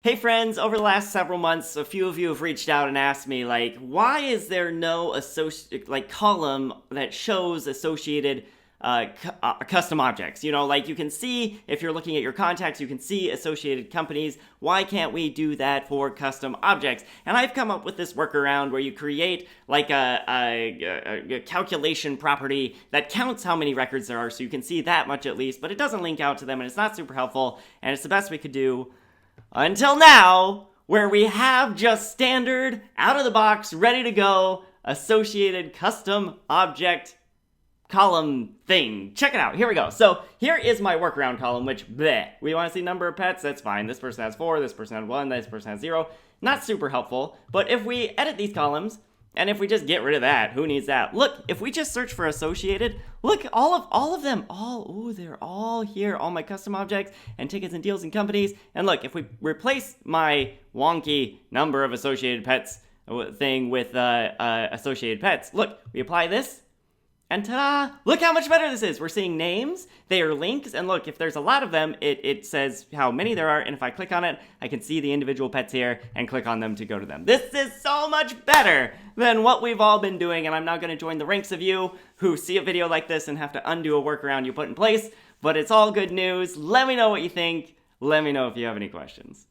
Hey friends, over the last several months, a few of you have reached out and asked me, why is there no column that shows associated custom objects? You can see, if you're looking at your contacts, you can see associated companies. Why can't we do that for custom objects? And I've come up with this workaround where you create a calculation property that counts how many records there are, so you can see that much at least, but it doesn't link out to them, and it's not super helpful, and it's the best we could do until now, where we have just standard, out of the box, ready to go, associated custom object column thing. Check it out. Here we go. So here is my workaround column, which, bleh. We want to see number of pets. That's fine. This person has 4, this person has 1, this person has 0. Not super helpful. But if we edit these columns, and if we just get rid of that, who needs that? Look, if we just search for associated, look, all of them, they're all here, all my custom objects and tickets and deals and companies. And look, if we replace my wonky number of associated pets thing with associated pets, look, we apply this, and ta-da! Look how much better this is. We're seeing names, they are links, and look, if there's a lot of them, it says how many there are, and if I click on it, I can see the individual pets here and click on them to go to them. This is so much better than what we've all been doing, and I'm not going to join the ranks of you who see a video like this and have to undo a workaround you put in place, but it's all good news. Let me know what you think. Let me know if you have any questions.